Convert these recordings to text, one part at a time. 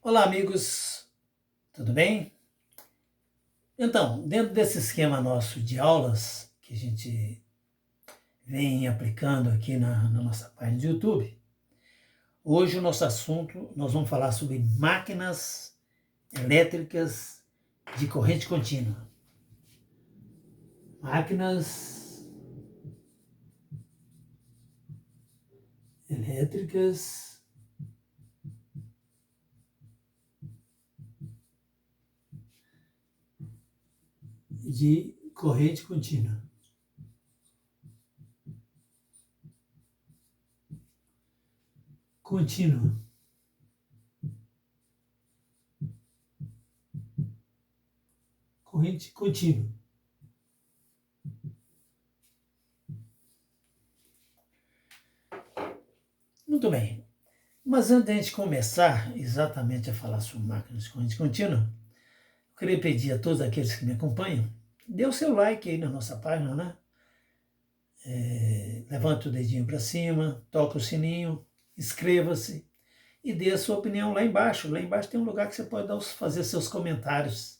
Olá, amigos, tudo bem? Então, dentro desse esquema nosso de aulas que a gente vem aplicando aqui na nossa página do YouTube, hoje o nosso assunto, nós vamos falar sobre máquinas elétricas de corrente contínua. Máquinas elétricas de corrente contínua. Contínua. Corrente contínua. Muito bem. Mas antes de a gente começar exatamente a falar sobre máquinas de corrente contínua, eu queria pedir a todos aqueles que me acompanham, dê o seu like aí na nossa página, né? Levante o dedinho para cima, toque o sininho, inscreva-se e dê a sua opinião lá embaixo. Lá embaixo tem um lugar que você pode fazer seus comentários.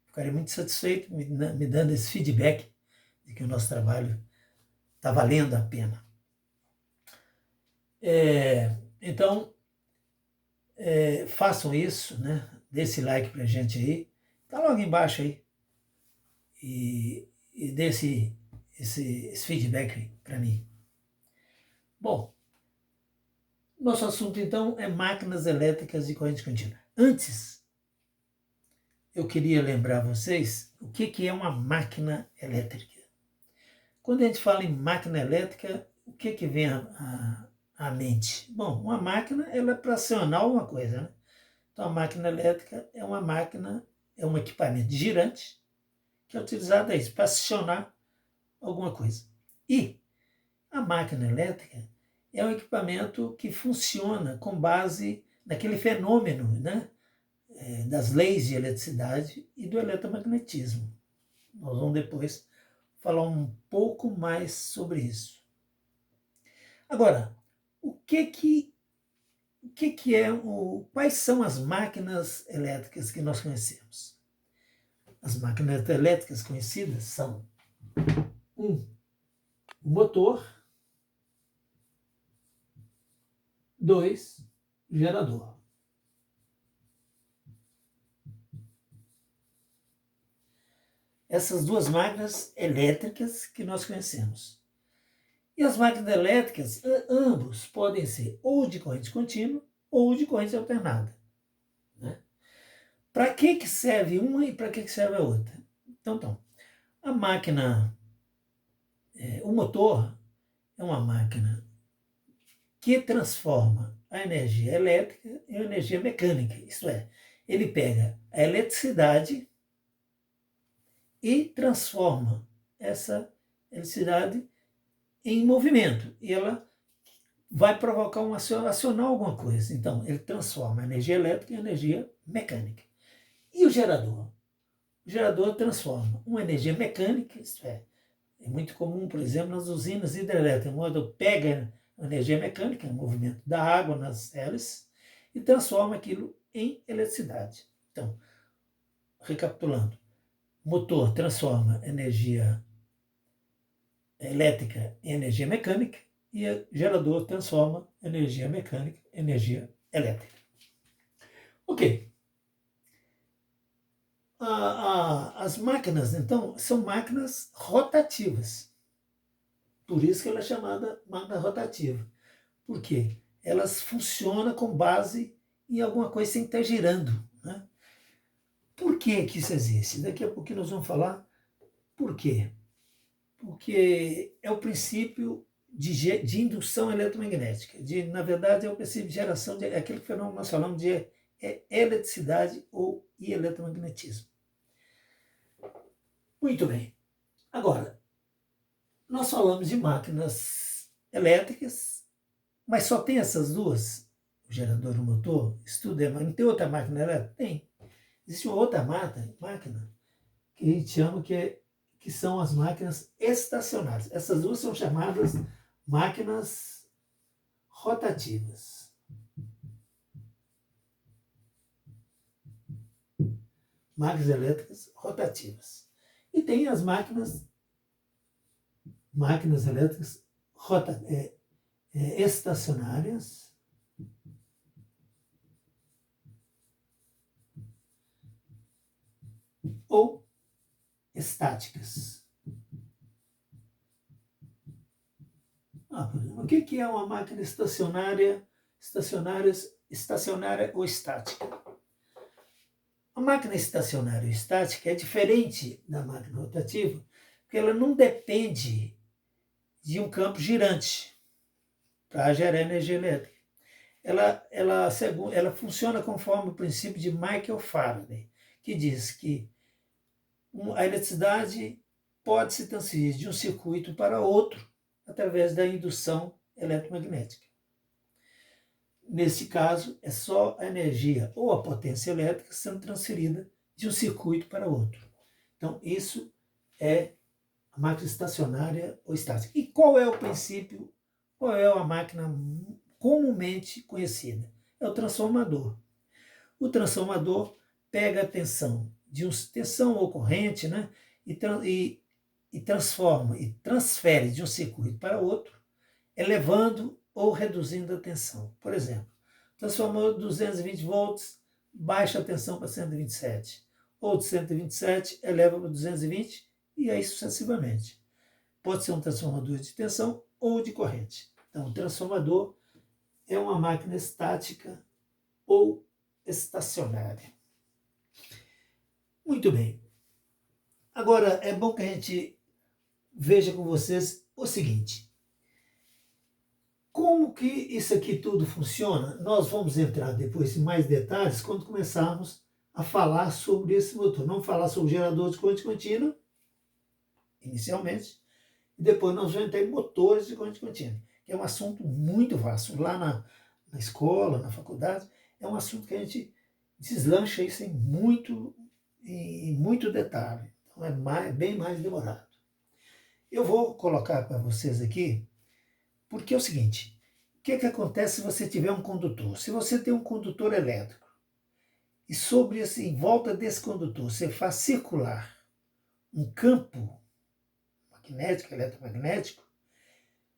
Ficaria muito satisfeito me dando esse feedback de que o nosso trabalho está valendo a pena. Então, façam isso, né? Dê esse like para a gente aí. Tá logo embaixo aí. E dê esse feedback para mim. Bom, nosso assunto então é máquinas elétricas de corrente contínua. Antes, eu queria lembrar vocês o que é uma máquina elétrica. Quando a gente fala em máquina elétrica, o que vem à mente? Bom, uma máquina ela é para acionar alguma coisa, né? Então a máquina elétrica é uma máquina, é um equipamento girante que é utilizado para acionar alguma coisa. E a máquina elétrica é um equipamento que funciona com base naquele fenômeno, né, das leis de eletricidade e do eletromagnetismo. Nós vamos depois falar um pouco mais sobre isso. Agora, quais são as máquinas elétricas que nós conhecemos? As máquinas elétricas conhecidas são o motor, 2, gerador. Essas duas máquinas elétricas que nós conhecemos. E as máquinas elétricas, ambos podem ser ou de corrente contínua ou de corrente alternada. Né? Para que serve uma e para que serve a outra? Então, a máquina, o motor é uma máquina que transforma a energia elétrica em energia mecânica. Isto é, ele pega a eletricidade e transforma essa eletricidade em movimento. E ela vai provocar acionar alguma coisa. Então, ele transforma a energia elétrica em energia mecânica. E o gerador? O gerador transforma uma energia mecânica, isto é muito comum, por exemplo, nas usinas hidrelétricas, onde pega a energia mecânica, o movimento da água nas hélices, e transforma aquilo em eletricidade. Então, recapitulando, motor transforma energia elétrica em energia mecânica e o gerador transforma energia mecânica em energia elétrica. Ok. As máquinas, então, são máquinas rotativas. Por isso que ela é chamada máquina rotativa. Por quê? Elas funcionam com base em alguma coisa sem estar girando. Né? Por que isso existe? Daqui a pouquinho nós vamos falar por quê. Porque é o princípio de indução eletromagnética. Na verdade, é o princípio de geração, é aquele fenômeno que nós falamos de eletricidade ou eletromagnetismo. Muito bem. Agora, nós falamos de máquinas elétricas, mas só tem essas duas? O gerador e o motor? Não tem outra máquina elétrica? Tem. Existe uma outra máquina que a gente chama que são as máquinas estacionárias. Essas duas são chamadas máquinas rotativas. máquinas elétricas rotativas. E tem as máquinas elétricas estacionárias ou estáticas. O que é uma máquina estacionária ou estática? A máquina estacionária ou estática é diferente da máquina rotativa, porque ela não depende de um campo girante para gerar energia elétrica. Ela funciona conforme o princípio de Michael Faraday, que diz que a eletricidade pode se transferir de um circuito para outro através da indução eletromagnética. Nesse caso, é só a energia ou a potência elétrica sendo transferida de um circuito para outro. Então, isso é a máquina estacionária ou estática. E qual é o princípio, qual é a máquina comumente conhecida? É o transformador. O transformador pega a tensão ou corrente, né, e transforma e transfere de um circuito para outro, elevando ou reduzindo a tensão. Por exemplo, transformador de 220 volts baixa a tensão para 127, ou de 127 eleva para 220 e aí sucessivamente. Pode ser um transformador de tensão ou de corrente. Então, o transformador é uma máquina estática ou estacionária. Muito bem. Agora, é bom que a gente veja com vocês o seguinte. Como que isso aqui tudo funciona? Nós vamos entrar depois em mais detalhes quando começarmos a falar sobre esse motor. Vamos falar sobre o gerador de corrente contínua, inicialmente, e depois nós vamos entrar em motores de corrente contínua, que é um assunto muito vasto. Lá na escola, na faculdade, é um assunto que a gente deslancha isso em muito detalhe. Então é bem mais demorado. Eu vou colocar para vocês aqui, porque é o seguinte, o que acontece se você tiver um condutor? Se você tem um condutor elétrico, e em volta desse condutor, você faz circular um campo magnético, eletromagnético,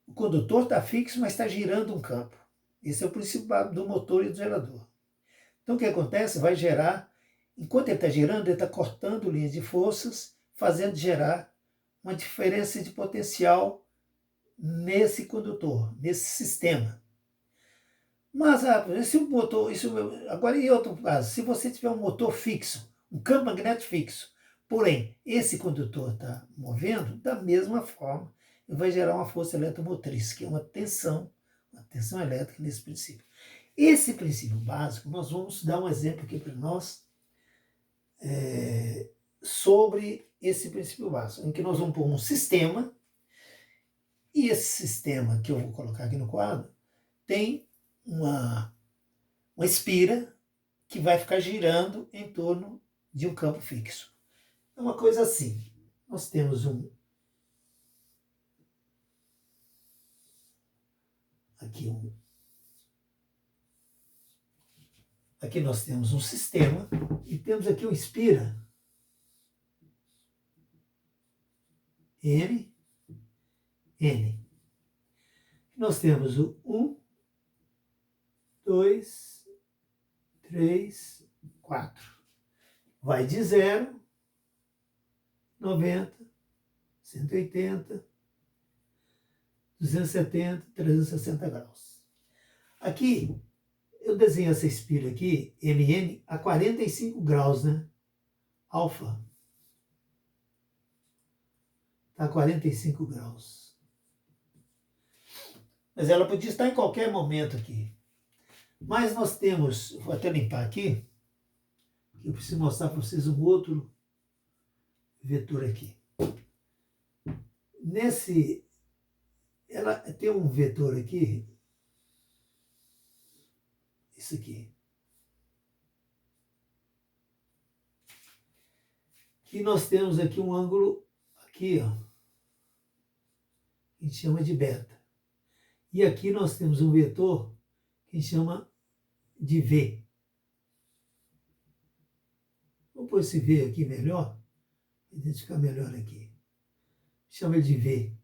o condutor está fixo, mas está girando um campo. Esse é o princípio do motor e do gerador. Então o que acontece? Vai gerar, enquanto ele está girando, ele está cortando linhas de forças, fazendo gerar uma diferença de potencial nesse condutor, nesse sistema. Mas agora em outro caso, se você tiver um motor fixo, um campo magnético fixo, porém esse condutor está movendo, da mesma forma, ele vai gerar uma força eletromotriz, que é uma tensão elétrica nesse princípio. Esse princípio básico, nós vamos dar um exemplo aqui para nós sobre esse princípio básico, em que nós vamos pôr um sistema, e esse sistema que eu vou colocar aqui no quadro tem uma espira que vai ficar girando em torno de um campo fixo. É uma coisa assim. Nós temos aqui nós temos um sistema e temos aqui um espira N. Nós temos o 1, 2, 3, 4. Vai de 0, 90, 180, 270, 360 graus. Aqui, eu desenho essa espira aqui, MN, a 45 graus, né? Alfa. Está a 45 graus. Mas ela podia estar em qualquer momento aqui. Mas nós temos, vou até limpar aqui, eu preciso mostrar para vocês um outro vetor aqui. Ela tem um vetor aqui, isso aqui, que nós temos aqui um ângulo, aqui, ó, que a gente chama de beta. E aqui nós temos um vetor que a gente chama de V. Vou pôr esse V aqui melhor, identificar melhor aqui. Chama de V.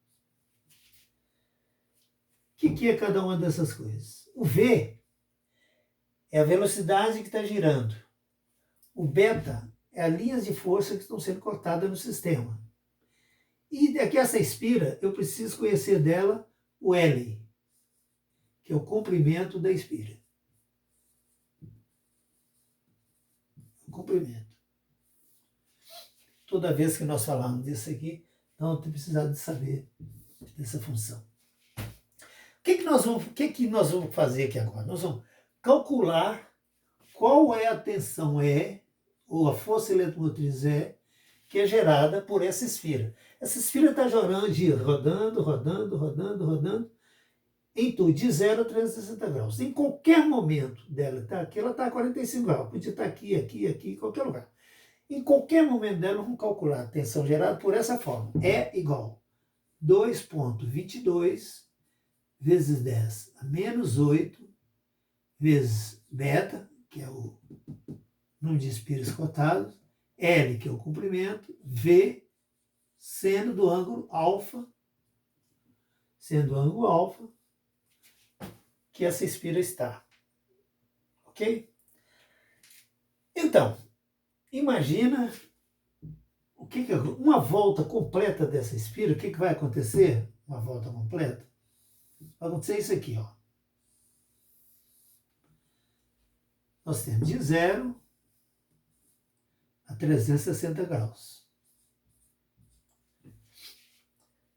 O que é cada uma dessas coisas? O V é a velocidade que está girando. O beta é as linhas de força que estão sendo cortadas no sistema. E daqui essa espira, eu preciso conhecer dela o L, que é o comprimento da espira. O comprimento. Toda vez que nós falamos disso aqui, nós vamos precisar de saber dessa função. O que nós vamos fazer aqui agora? Nós vamos calcular qual é a tensão E, ou a força eletromotriz E, que é gerada por essa esfera. Essa esfera está rodando, em tudo, de 0 a 360 graus. Em qualquer momento dela, tá aqui, ela está a 45 graus, podia estar aqui, em qualquer lugar. Em qualquer momento dela, vamos calcular a tensão gerada por essa forma. E igual 2,22 vezes 10 a menos 8 vezes beta, que é o número de espiras cortados, L, que é o comprimento, V, seno do ângulo alfa, que essa espira está. Ok? Então, imagina uma volta completa dessa espira, o que vai acontecer? Uma volta completa? Vai acontecer isso aqui, ó. Nós temos de 0 a 360 graus.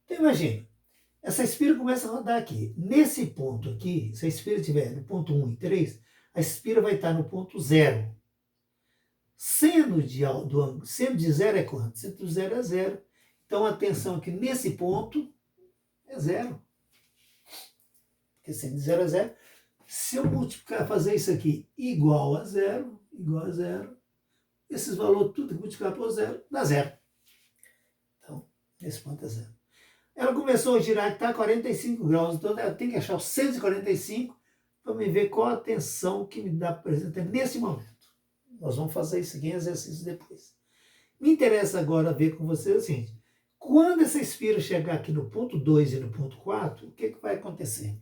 Então, imagina, essa espira começa a rodar aqui. Nesse ponto aqui, se a espira estiver no ponto 1 e 3, a espira vai estar no ponto 0. Seno de 0 é quanto? Seno de 0 é 0. Então, a tensão aqui nesse ponto é 0. Porque seno de 0 é 0. Se eu multiplicar, fazer isso aqui igual a 0, esses valores tudo que multiplicar por 0, dá 0. Então, esse ponto é 0. Ela começou a girar, que está a 45 graus, então ela tem que achar os 145 para me ver qual a tensão que me dá presente nesse momento. Nós vamos fazer isso aqui em exercício depois. Me interessa agora ver com vocês o seguinte: quando essa espira chegar aqui no ponto 2 e no ponto 4, o que vai acontecer?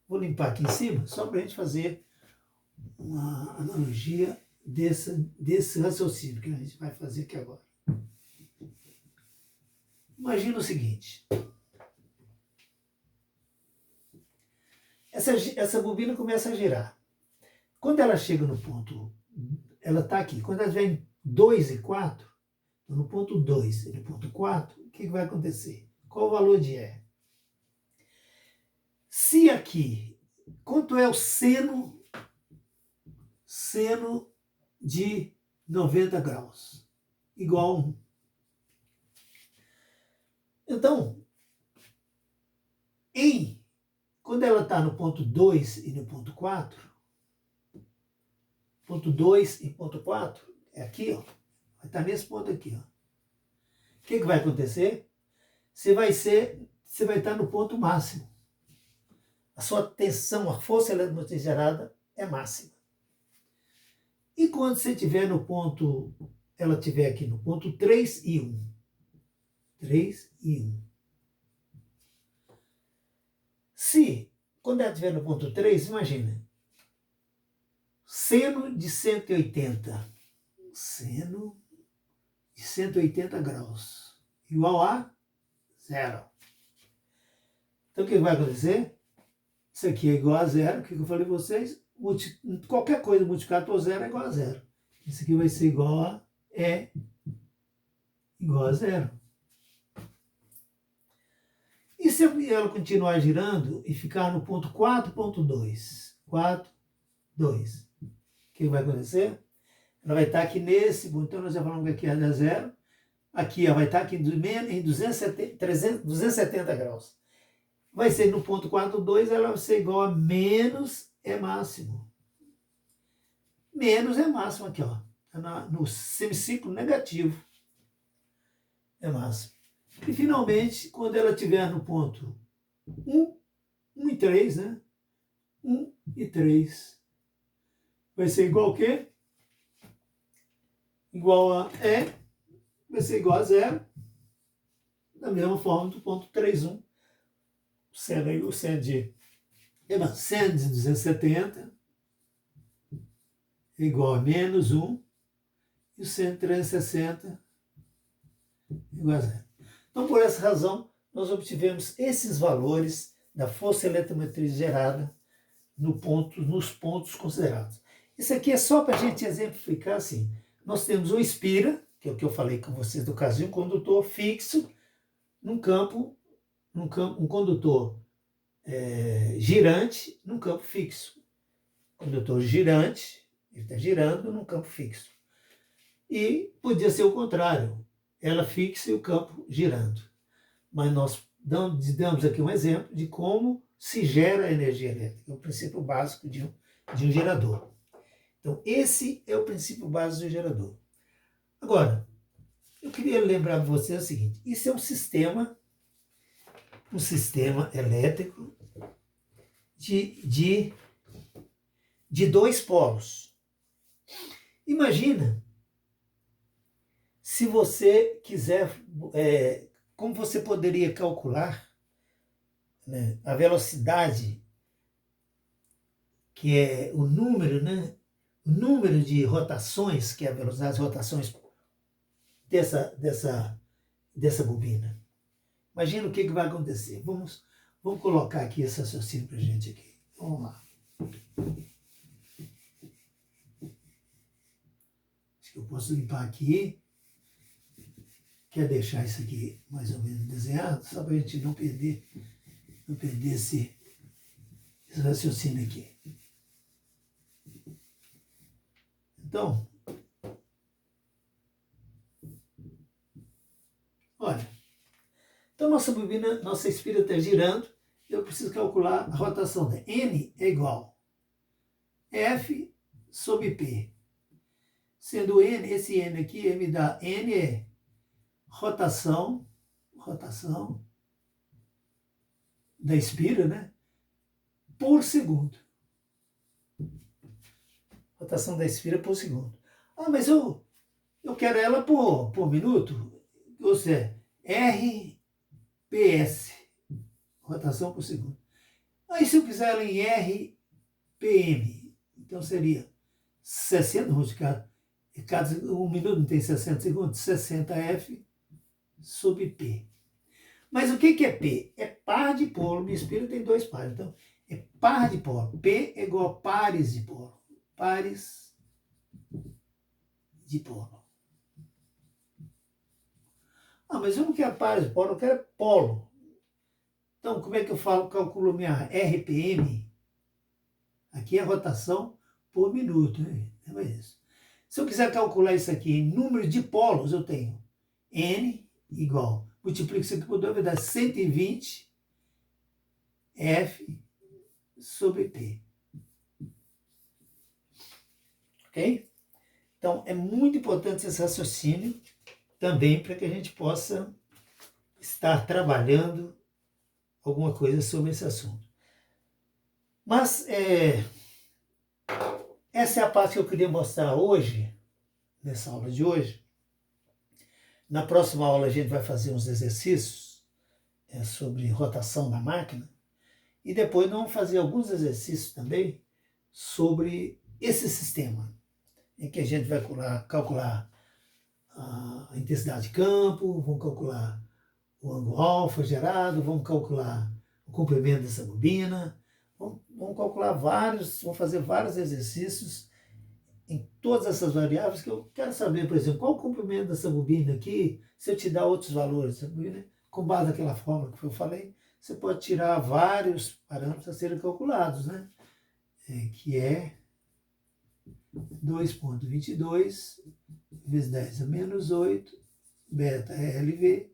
Vou limpar aqui em cima, só para a gente fazer uma analogia desse raciocínio que a gente vai fazer aqui agora. Imagina o seguinte: essa bobina começa a girar. Quando ela chega no ponto, ela está aqui. Quando ela estiver em 2 e 4, no ponto 2 e no ponto 4, o que vai acontecer? Qual o valor de E? Se aqui, quanto é o seno de 90 graus? Igual a 1. Então, quando ela está no ponto 2 e no ponto 4, ponto 2 e ponto 4, é aqui, ó, vai estar nesse ponto aqui, ó. O que vai acontecer? Você vai estar no ponto máximo. A sua tensão, a força eletromotriz gerada é máxima. E quando você estiver no ponto, ela estiver aqui no ponto 3 e 1. 3 e 1. Quando ela estiver no ponto 3, imagina, seno de 180. Seno de 180 graus. Igual a 0. Então, o que vai acontecer? Isso aqui é igual a 0. O que eu falei para vocês? Qualquer coisa multiplicada por 0 é igual a 0. Isso aqui vai ser igual a E igual a 0. E se ela continuar girando e ficar no ponto 4.2? 4,2. O que vai acontecer? Ela vai estar aqui nesse ponto. Então, nós já falamos que aqui é 0. Aqui ela vai estar aqui em 270 graus. Vai ser no ponto 4,2, ela vai ser igual a menos E máximo. Menos E máximo aqui, ó. No semiciclo negativo. E máximo. E finalmente, quando ela estiver no ponto 1 e 3, né? 1 e 3. Vai ser igual o quê? igual a E vai ser igual a zero, da mesma forma do ponto 31, sendo aí o seno de 270 igual a menos 1 e o seno de 360 igual a zero. Então, por essa razão, nós obtivemos esses valores da força eletromotriz gerada nos pontos considerados. Isso aqui é só para a gente exemplificar assim. Nós temos um espira, que é o que eu falei com vocês do caso de um condutor fixo num campo, um condutor girante num campo fixo. Condutor girante, ele está girando num campo fixo. E podia ser o contrário, ela fixa e o campo girando. Mas nós damos aqui um exemplo de como se gera a energia elétrica, é o princípio básico de um gerador. Então, esse é o princípio básico do gerador. Agora, eu queria lembrar para você o seguinte, isso é um sistema elétrico de dois polos. Imagina se você quiser, como você poderia calcular, né, a velocidade, que é o número, né, o número de rotações, que é a velocidade de rotações dessa bobina. Imagina o que vai acontecer. Vamos colocar aqui esse raciocínio para a gente aqui. Vamos lá. Acho que eu posso limpar aqui. Quer deixar isso aqui mais ou menos desenhado, só para a gente não perder esse raciocínio aqui. Então, olha, então nossa espira está girando, eu preciso calcular a rotação dela. N é igual a F sobre P. Sendo N, esse N aqui me dá, N é rotação da espira, né, por segundo. Rotação da espira por segundo. Ah, mas eu quero ela por minuto. Ou seja, RPS, rotação por segundo. Aí se eu quiser ela em RPM, então seria 60, vamos ficar, um minuto não tem 60 segundos, 60F sobre P. Mas o que é P? É par de polo. Minha espira tem dois pares. Então, é par de polo. P é igual a pares de polo. Pares de polo. Ah, mas eu não quero pares de polo, eu quero polo. Então, como é que eu calculo minha RPM? Aqui é a rotação por minuto, né? É isso. Se eu quiser calcular isso aqui em número de polos, eu tenho N igual, multiplico isso aqui por 2, vai dar 120 F sobre P. Ok? Então, é muito importante esse raciocínio também para que a gente possa estar trabalhando alguma coisa sobre esse assunto. Mas essa é a parte que eu queria mostrar hoje, nessa aula de hoje. Na próxima aula a gente vai fazer uns exercícios sobre rotação da máquina e depois nós vamos fazer alguns exercícios também sobre esse sistema, em que a gente vai calcular a intensidade de campo, vamos calcular o ângulo alfa gerado, vamos calcular o comprimento dessa bobina, vamos calcular vamos fazer vários exercícios em todas essas variáveis, que eu quero saber, por exemplo, qual o comprimento dessa bobina aqui, se eu te dar outros valores dessa bobina, com base naquela fórmula que eu falei, você pode tirar vários parâmetros a serem calculados, né? Que é 2,22 vezes 10 a menos 8, beta LV,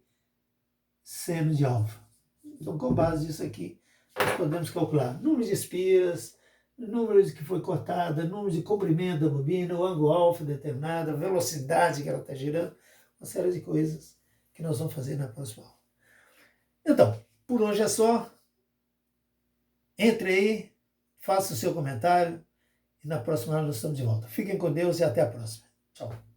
seno de alfa. Então, com base nisso aqui, nós podemos calcular número de espiras, número de que foi cortada, número de comprimento da bobina, o ângulo alfa determinado, a velocidade que ela está girando, uma série de coisas que nós vamos fazer na próxima aula. Então, por hoje é só. Entre aí, faça o seu comentário e na próxima aula nós estamos de volta. Fiquem com Deus e até a próxima. Tchau.